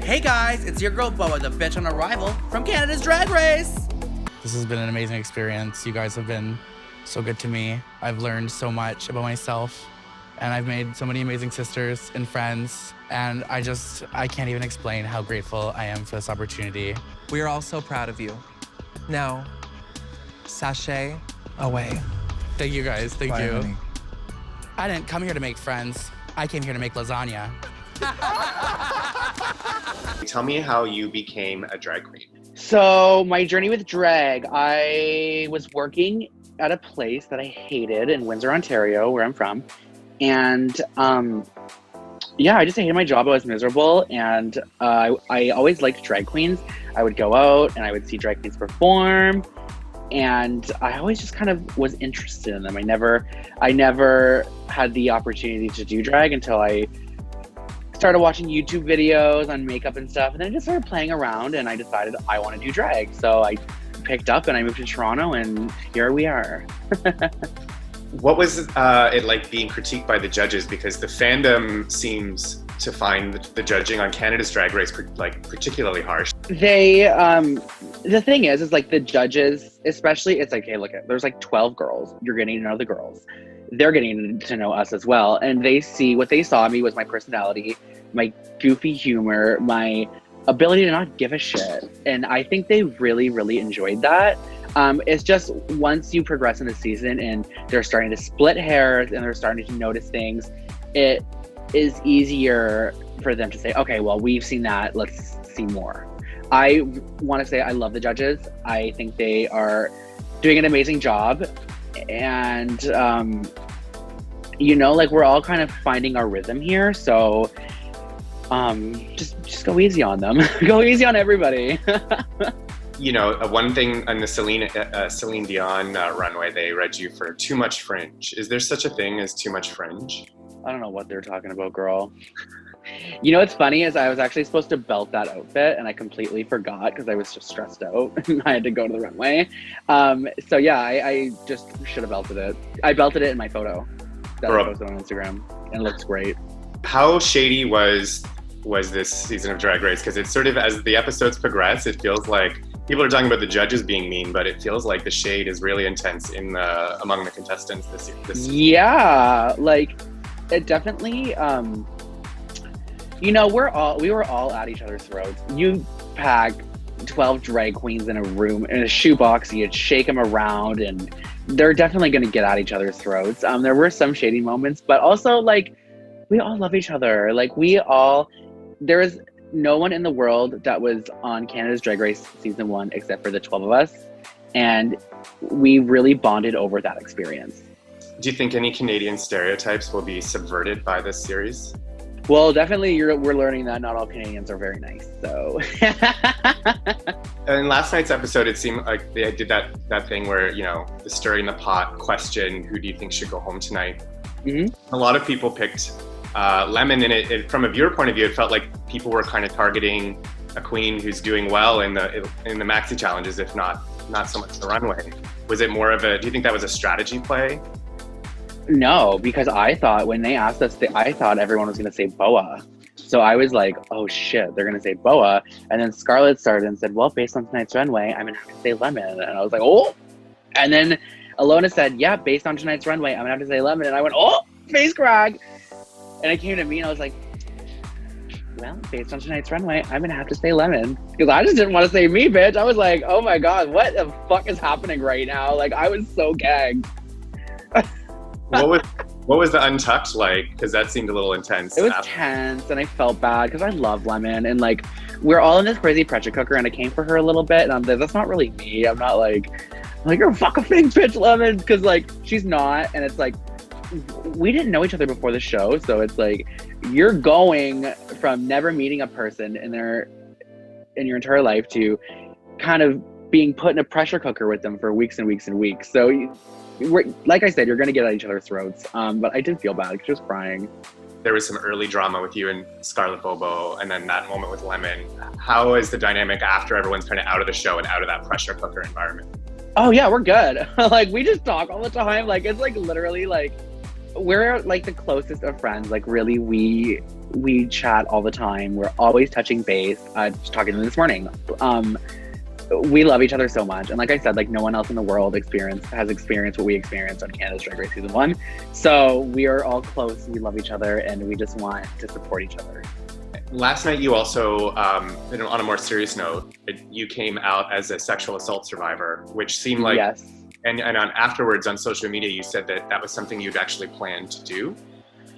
Hey guys, it's your girl BOA, the bitch on arrival from Canada's Drag Race. This has been an amazing experience. You guys have been so good to me. I've learned so much about myself, and I've made so many amazing sisters and friends, and I can't even explain how grateful I am for this opportunity. We are all so proud of you. Now, sashay away. Thank you guys, thank Bye, you. honey. I didn't come here to make friends. I came here to make lasagna. Tell me how you became a drag queen. So my journey with drag, I was working at a place that I hated in Windsor, Ontario, where I'm from. And I just hated my job. I was miserable. And I always liked drag queens. I would go out and I would see drag queens perform. And I always just kind of was interested in them. I never had the opportunity to do drag until I started watching YouTube videos on makeup and stuff. And then I just started playing around and I decided I want to do drag. So I picked up and I moved to Toronto and here we are. What was it like being critiqued by the judges? Because the fandom seems to find the judging on Canada's Drag Race particularly harsh. They, the thing is like the judges, especially, it's like, hey, look, there's like 12 girls. You're getting to know the girls. They're getting to know us as well. And what they saw in me was my personality, my goofy humor, my ability to not give a shit. And I think they really, really enjoyed that. It's just once you progress in the season and they're starting to split hairs and they're starting to notice things, it is easier for them to say, okay, well, we've seen that, let's see more. I want to say I love the judges. I think they are doing an amazing job. And, we're all kind of finding our rhythm here. So just go easy on them. Go easy on everybody. One thing on the Celine Dion runway, they read you for too much fringe. Is there such a thing as too much fringe? I don't know what they're talking about, girl. You know what's funny is I was actually supposed to belt that outfit and I completely forgot because I was just stressed out and I had to go to the runway. I just should have belted it. I belted it in my photo that I posted on Instagram and it looks great. How shady was this season of Drag Race? Because it's sort of, as the episodes progress, it feels like people are talking about the judges being mean, but it feels like the shade is really intense among the contestants this season. Yeah, like it definitely. We were all at each other's throats. You pack 12 drag queens in a room in a shoebox, you'd shake them around, and they're definitely going to get at each other's throats. There were some shady moments, but also like we all love each other. Like there is no one in the world that was on Canada's Drag Race season 1 except for the 12 of us, and we really bonded over that experience. Do you think any Canadian stereotypes will be subverted by this series? Well, definitely we're learning that not all Canadians are very nice, so. In last night's episode, it seemed like they did that thing where, the stirring the pot question, who do you think should go home tonight? Mm-hmm. A lot of people picked Lemon, and it from a viewer point of view, it felt like people were kind of targeting a queen who's doing well in the maxi challenges, if not so much the runway. Was it more of do you think that was a strategy play? No, because I thought when they asked us, I thought everyone was going to say BOA. So I was like, oh shit, they're going to say BOA. And then Scarlett started and said, well, based on tonight's runway, I'm going to have to say Lemon. And I was like, oh. And then Alona said, yeah, based on tonight's runway, I'm going to have to say Lemon. And I went, oh, face crack. And it came to me and I was like, well, based on tonight's runway, I'm going to have to say Lemon. Because I just didn't want to say me, bitch. I was like, oh my God, what the fuck is happening right now? Like, I was so gagged. What was the Untucked like? Because that seemed a little intense. It was tense, and I felt bad because I love Lemon, and like we're all in this crazy pressure cooker, and I came for her a little bit, and I'm like, that's not really me. I'm not like you're a fucking fake bitch, Lemon, because like she's not, and it's like we didn't know each other before the show, so it's like you're going from never meeting a person in your entire life to kind of being put in a pressure cooker with them for weeks and weeks and weeks. So. Like I said, you're going to get at each other's throats. But I did feel bad because she was crying. There was some early drama with you and Scarlett Bobo, and then that moment with Lemon. How is the dynamic after everyone's kind of out of the show and out of that pressure cooker environment? Oh yeah, we're good. Like we just talk all the time. Like it's like literally like we're like the closest of friends. Like really, we chat all the time. We're always touching base. Just talking to them this morning. We love each other so much, and like I said, like no one else in the world has experienced what we experienced on Canada's Drag Race season 1. So we are all close. We love each other, and we just want to support each other. Last night, you also, on a more serious note, you came out as a sexual assault survivor, which seemed like, Yes. and afterwards on social media, you said that was something you'd actually planned to do.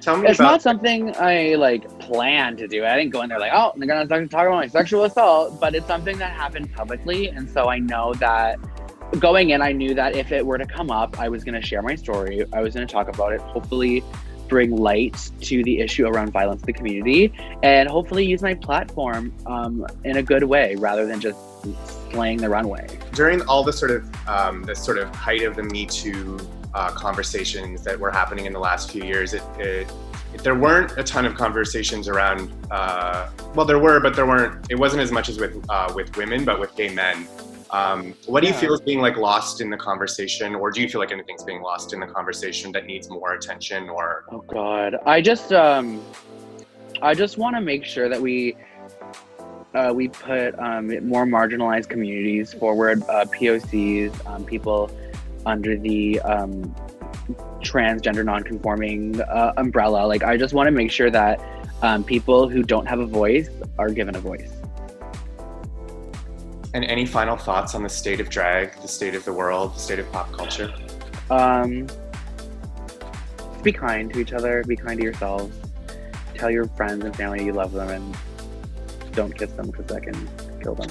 Tell me It's about. not something I like planned to do. I didn't go in there like, oh, they're gonna talk about my sexual assault, but it's something that happened publicly, and so I know that going in, I knew that if it were to come up, I was gonna share my story. I was gonna talk about it. Hopefully, bring light to the issue around violence in the community, and hopefully use my platform in a good way rather than just slaying the runway. During all the sort of height of the Me Too conversations that were happening in the last few years, there weren't a ton of conversations around. Well, there were, but there weren't. It wasn't as much as with women, but with gay men. What do you feel is being like lost in the conversation, or do you feel like anything's being lost in the conversation that needs more attention? Or oh God, I just want to make sure that we put more marginalized communities forward, POCs, people under the transgender non-conforming umbrella. Like, I just want to make sure that people who don't have a voice are given a voice. And any final thoughts on the state of drag, the state of the world, the state of pop culture? Be kind to each other, be kind to yourselves. Tell your friends and family you love them, and don't kiss them because that can kill them.